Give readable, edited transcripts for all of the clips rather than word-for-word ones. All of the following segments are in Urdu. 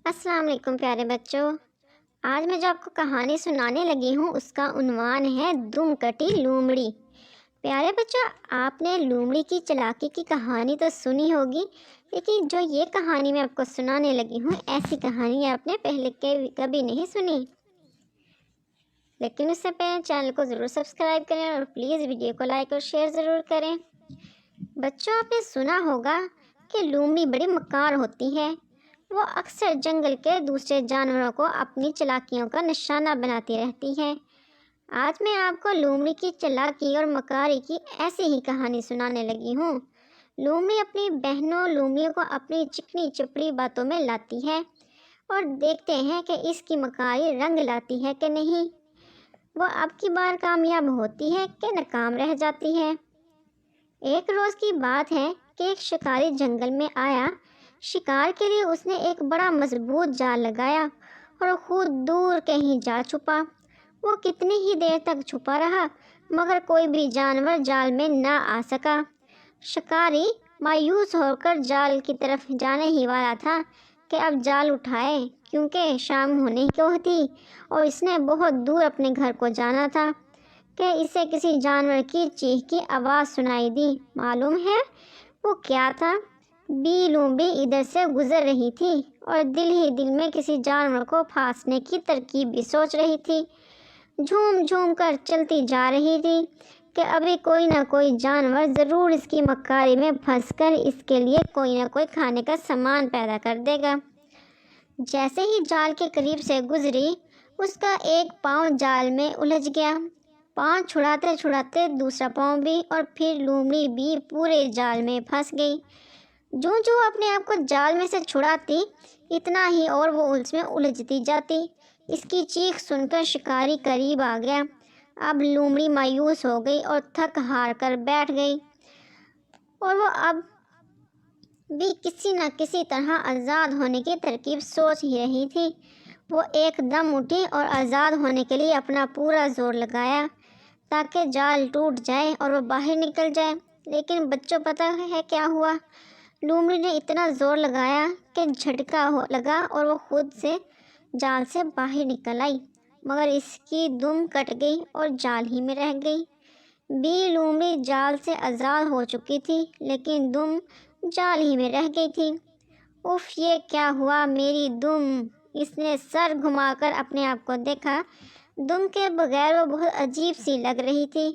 السلام علیکم پیارے بچوں۔ آج میں جو آپ کو کہانی سنانے لگی ہوں اس کا عنوان ہے دم کٹی لومڑی۔ پیارے بچوں، آپ نے لومڑی کی چلاکی کی کہانی تو سنی ہوگی، لیکن جو یہ کہانی میں آپ کو سنانے لگی ہوں ایسی کہانی آپ نے پہلے کبھی نہیں سنی۔ لیکن اس سے پہلے چینل کو ضرور سبسکرائب کریں اور پلیز ویڈیو کو لائک اور شیئر ضرور کریں۔ بچوں، آپ نے سنا ہوگا کہ لومڑی بڑی مکار ہوتی ہے۔ وہ اکثر جنگل کے دوسرے جانوروں کو اپنی چلاکیوں کا نشانہ بناتی رہتی ہے۔ آج میں آپ کو لومڑی کی چلاکی اور مکاری کی ایسی ہی کہانی سنانے لگی ہوں۔ لومڑی اپنی بہنوں لومڑیوں کو اپنی چکنی چپڑی باتوں میں لاتی ہے اور دیکھتے ہیں کہ اس کی مکاری رنگ لاتی ہے کہ نہیں۔ وہ اب کی بار کامیاب ہوتی ہے کہ ناکام رہ جاتی ہے۔ ایک روز کی بات ہے کہ ایک شکاری جنگل میں آیا۔ شکار کے لیے اس نے ایک بڑا مضبوط جال لگایا اور خود دور کہیں جا چھپا۔ وہ کتنی ہی دیر تک چھپا رہا مگر کوئی بھی جانور جال میں نہ آ سکا۔ شکاری مایوس ہو کر جال کی طرف جانے ہی والا تھا کہ اب جال اٹھائے، کیونکہ شام ہونے کو تھی اور اس نے بہت دور اپنے گھر کو جانا تھا کہ اسے کسی جانور کی چیخ کی آواز سنائی دی۔ معلوم ہے وہ کیا تھا؟ بی لومڑی ادھر سے گزر رہی تھی اور دل ہی دل میں کسی جانور کو پھانسنے کی ترکیب بھی سوچ رہی تھی۔ جھوم جھوم کر چلتی جا رہی تھی کہ ابھی کوئی نہ کوئی جانور ضرور اس کی مکاری میں پھنس کر اس کے لیے کوئی نہ کوئی کھانے کا سامان پیدا کر دے گا۔ جیسے ہی جال کے قریب سے گزری، اس کا ایک پاؤں جال میں الجھ گیا۔ پاؤں چھڑاتے چھڑاتے دوسرا پاؤں بھی، اور پھر لومڑی بھی پورے جال میں پھنس گئی۔ جو اپنے آپ کو جال میں سے چھڑاتی، اتنا ہی اور وہ اس میں الجھتی جاتی۔ اس کی چیخ سن کر شکاری قریب آ گیا۔ اب لومڑی مایوس ہو گئی اور تھک ہار کر بیٹھ گئی، اور وہ اب بھی کسی نہ کسی طرح آزاد ہونے کی ترکیب سوچ ہی رہی تھی۔ وہ ایک دم اٹھی اور آزاد ہونے کے لیے اپنا پورا زور لگایا تاکہ جال ٹوٹ جائے اور وہ باہر نکل جائے۔ لیکن بچوں، پتہ ہے کیا ہوا؟ لومڑی نے اتنا زور لگایا کہ جھٹکا لگا اور وہ خود سے جال سے باہر نکل آئی، مگر اس کی دم کٹ گئی اور جال ہی میں رہ گئی۔ بی لومڑی جال سے آزاد ہو چکی تھی لیکن دم جال ہی میں رہ گئی تھی۔ اف، یہ کیا ہوا میری دم! اس نے سر گھما کر اپنے آپ کو دیکھا۔ دم کے بغیر وہ بہت عجیب سی لگ رہی تھی۔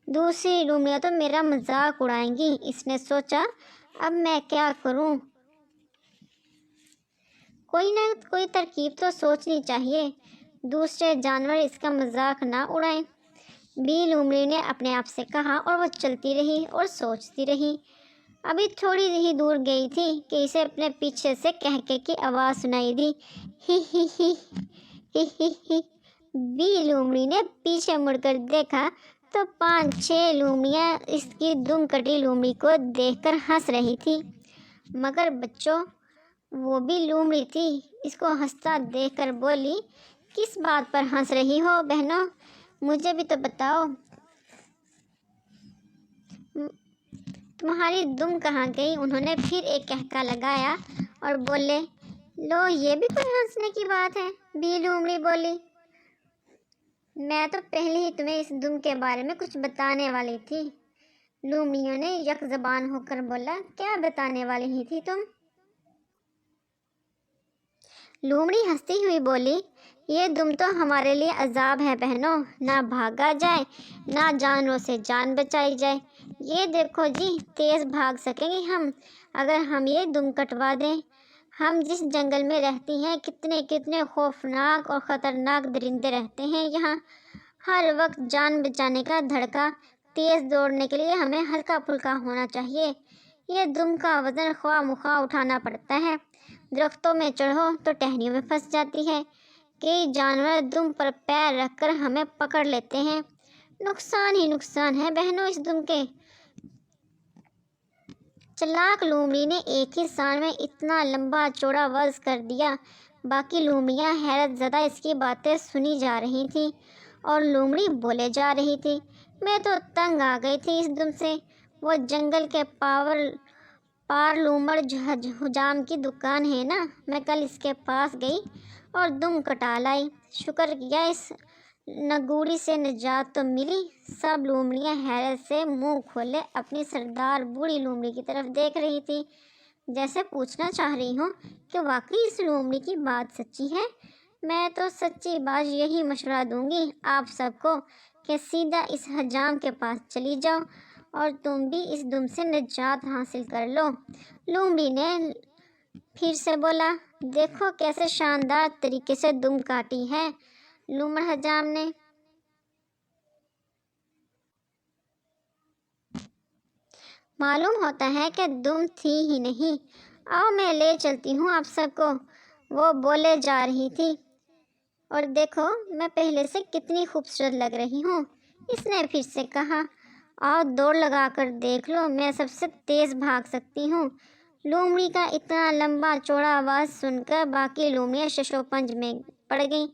دوسری لومڑیاں تو میرا مذاق اڑائیں گی، اس نے سوچا۔ اب میں کیا کروں؟ کوئی نہ کوئی ترکیب تو سوچنی چاہیے، دوسرے جانور اس کا مذاق نہ اڑائیں۔ بی لومڑی نے اپنے آپ سے کہا، اور وہ چلتی رہی اور سوچتی رہی۔ ابھی تھوڑی ہی دور گئی تھی کہ اسے اپنے پیچھے سے کہکے کی آواز سنائی دی، ہی ہی ہی ہی ہی ہی۔ بی لومڑی نے پیچھے مڑ کر دیکھا تو 5-6 لومڑیاں اس کی دم کٹی لومڑی کو دیکھ کر ہنس رہی تھی۔ مگر بچوں، وہ بھی لومڑی تھی، اس کو ہنستا دیکھ کر بولی، کس بات پر ہنس رہی ہو بہنوں؟ مجھے بھی تو بتاؤ، تمہاری دم کہاں گئی؟ انہوں نے پھر ایک کہکا لگایا اور بولے، لو، یہ بھی کوئی ہنسنے کی بات ہے؟ بی لومڑی بولی، میں تو پہلے ہی تمہیں اس دم کے بارے میں کچھ بتانے والی تھی۔ لومڑیوں نے یک زبان ہو کر بولا، کیا بتانے والی ہی تھی تم؟ لومڑی ہنستی ہوئی بولی، یہ دم تو ہمارے لیے عذاب ہے بہنوں، نہ بھاگا جائے نہ جانوروں سے جان بچائی جائے۔ یہ دیکھو جی، تیز بھاگ سکیں گے ہم اگر ہم یہ دم کٹوا دیں۔ ہم جس جنگل میں رہتی ہیں کتنے کتنے خوفناک اور خطرناک درندے رہتے ہیں یہاں۔ ہر وقت جان بچانے کا دھڑکا، تیز دوڑنے کے لیے ہمیں ہلکا پھلکا ہونا چاہیے۔ یہ دم کا وزن خواہ مخواہ اٹھانا پڑتا ہے۔ درختوں میں چڑھو تو ٹہنیوں میں پھنس جاتی ہے۔ کئی جانور دم پر پیر رکھ کر ہمیں پکڑ لیتے ہیں۔ نقصان ہی نقصان ہے بہنوں اس دم کے۔ چلاک لومڑی نے ایک ہی سان میں اتنا لمبا چوڑا وعظ کر دیا۔ باقی لومڑیاں حیرت زدہ اس کی باتیں سنی جا رہی تھیں اور لومڑی بولے جا رہی تھی، میں تو تنگ آ گئی تھی اس دم سے۔ وہ جنگل کے پار لومڑ حجام کی دکان ہے نا، میں کل اس کے پاس گئی اور دم کٹا لائی۔ شکر کیا اس نگوڑی سے نجات تو ملی۔ سب لومڑیاں حیرت سے منہ کھولے اپنی سردار بوڑھی لومڑی کی طرف دیکھ رہی تھی، جیسے پوچھنا چاہ رہی ہوں کہ واقعی اس لومڑی کی بات سچی ہے۔ میں تو سچی بات یہی مشورہ دوں گی آپ سب کو کہ سیدھا اس حجام کے پاس چلی جاؤ اور تم بھی اس دم سے نجات حاصل کر لو۔ لومڑی نے پھر سے بولا، دیکھو کیسے شاندار طریقے سے دم کاٹی ہے لومڑ حجام نے۔ معلوم ہوتا ہے کہ دم تھی ہی نہیں۔ آؤ میں لے چلتی ہوں آپ سب کو، وہ بولے جا رہی تھی۔ اور دیکھو میں پہلے سے کتنی خوبصورت لگ رہی ہوں، اس نے پھر سے کہا۔ آؤ دوڑ لگا کر دیکھ لو، میں سب سے تیز بھاگ سکتی ہوں۔ لومڑی کا اتنا لمبا چوڑا آواز سن کر باقی لومڑیاں ششو پنج میں پڑ گئیں۔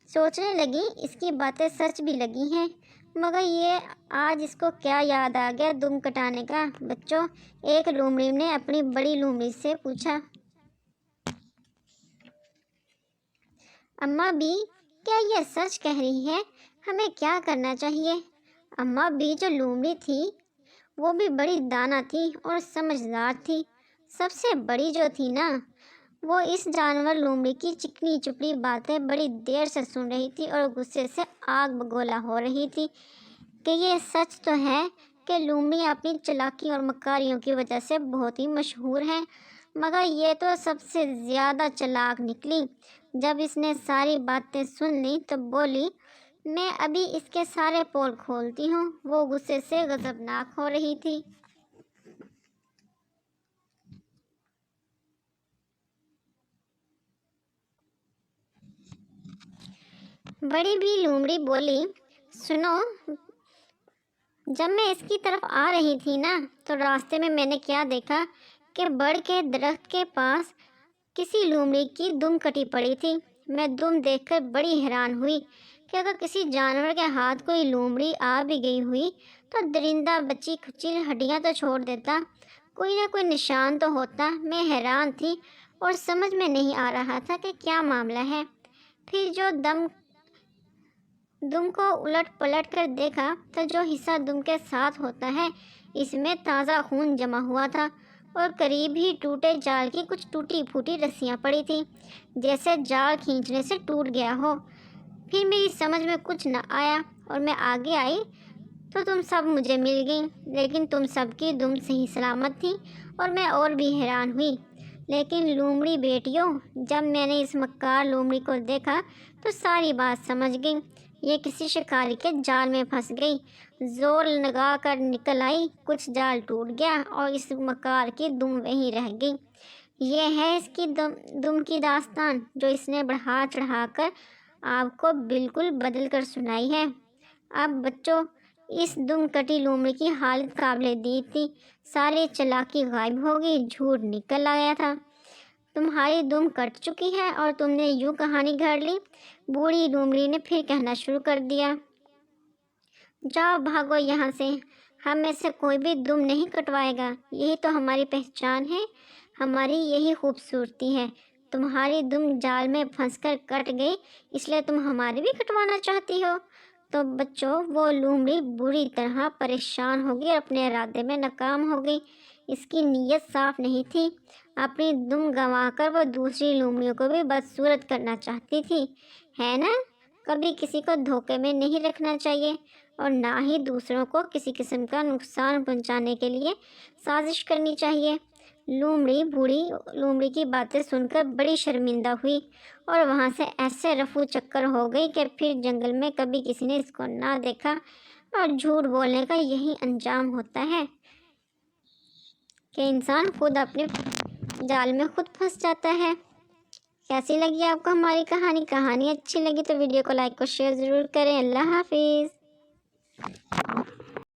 سوچنے لگی اس کی باتیں سچ بھی لگی ہیں، مگر یہ آج اس کو کیا یاد آ گیا دم کٹانے کا۔ بچوں، ایک لومڑی نے اپنی بڑی لومڑی سے پوچھا، اماں بھی کیا یہ سچ کہہ رہی ہے؟ ہمیں کیا کرنا چاہیے؟ اماں بھی جو لومڑی تھی وہ بھی بڑی دانا تھی اور سمجھدار تھی۔ سب سے بڑی جو تھی نا، وہ اس جانور لومڑی کی چکنی چپڑی باتیں بڑی دیر سے سن رہی تھی اور غصے سے آگ بگولا ہو رہی تھی کہ یہ سچ تو ہے کہ لومڑی اپنی چالاکی اور مکاریوں کی وجہ سے بہت ہی مشہور ہے، مگر یہ تو سب سے زیادہ چالاک نکلی۔ جب اس نے ساری باتیں سن لی تو بولی، میں ابھی اس کے سارے پول کھولتی ہوں۔ وہ غصے سے غضبناک ہو رہی تھی۔ بڑی بھی لومڑی بولی، سنو، جب میں اس کی طرف آ رہی تھی نا تو راستے میں نے کیا دیکھا کہ بڑ کے درخت کے پاس کسی لومڑی کی دم کٹی پڑی تھی۔ میں دم دیکھ کر بڑی حیران ہوئی کہ اگر کسی جانور کے ہاتھ کوئی لومڑی آ بھی گئی ہوئی تو درندہ بچی کھچی ہڈیاں تو چھوڑ دیتا، کوئی نہ کوئی نشان تو ہوتا۔ میں حیران تھی اور سمجھ میں نہیں آ رہا تھا کہ کیا معاملہ ہے۔ پھر جو دم کو الٹ پلٹ کر دیکھا تو جو حصہ دم کے ساتھ ہوتا ہے اس میں تازہ خون جمع ہوا تھا اور قریب ہی ٹوٹے جال کی کچھ ٹوٹی پھوٹی رسیاں پڑی تھیں، جیسے جال کھینچنے سے ٹوٹ گیا ہو۔ پھر میری سمجھ میں کچھ نہ آیا اور میں آگے آئی تو تم سب مجھے مل گئیں، لیکن تم سب کی دم صحیح سلامت تھی اور میں اور بھی حیران ہوئی۔ لیکن لومڑی بیٹیوں، جب میں نے اس مکار لومڑی کو دیکھا تو ساری بات سمجھ گئی۔ یہ کسی شکاری کے جال میں پھنس گئی، زور لگا کر نکل آئی، کچھ جال ٹوٹ گیا اور اس مکار کی دم وہیں رہ گئی۔ یہ ہے اس کی دم کی داستان، جو اس نے بڑھا چڑھا کر آپ کو بالکل بدل کر سنائی ہے۔ اب بچوں، اس دم کٹی لومڑی کی حالت قابل دید تھی، ساری چالاکی غائب ہو گئی، جھوٹ نکل آیا تھا۔ تمہاری دم کٹ چکی ہے اور تم نے یوں کہانی گھڑ لی۔ بوڑھی لومڑی نے پھر کہنا شروع کر دیا، جاؤ بھاگو یہاں سے، ہم میں سے کوئی بھی دم نہیں کٹوائے گا، یہی تو ہماری پہچان ہے، ہماری یہی خوبصورتی ہے۔ تمہاری دم جال میں پھنس کر کٹ گئی، اس لیے تم ہماری بھی کٹوانا چاہتی ہو؟ تو بچوں، وہ لومڑی بری طرح پریشان ہو گئی اور اپنے ارادے میں ناکام ہو گئی۔ اس کی نیت صاف نہیں تھی، اپنی دم گنوا کر وہ دوسری لومڑیوں کو بھی بدصورت کرنا چاہتی تھی، ہے نا؟ کبھی کسی کو دھوکے میں نہیں رکھنا چاہیے اور نہ ہی دوسروں کو کسی قسم کا نقصان پہنچانے کے لیے سازش کرنی چاہیے۔ لومڑی بوڑھی لومڑی کی باتیں سن کر بڑی شرمندہ ہوئی اور وہاں سے ایسے رفو چکر ہو گئی کہ پھر جنگل میں کبھی کسی نے اس کو نہ دیکھا۔ اور جھوٹ بولنے کا یہی انجام ہوتا ہے کہ انسان خود اپنے جال میں خود پھنس جاتا ہے۔ کیسی لگی آپ کو ہماری کہانی اچھی لگی تو ویڈیو کو لائک اور شیئر ضرور کریں۔ اللہ حافظ۔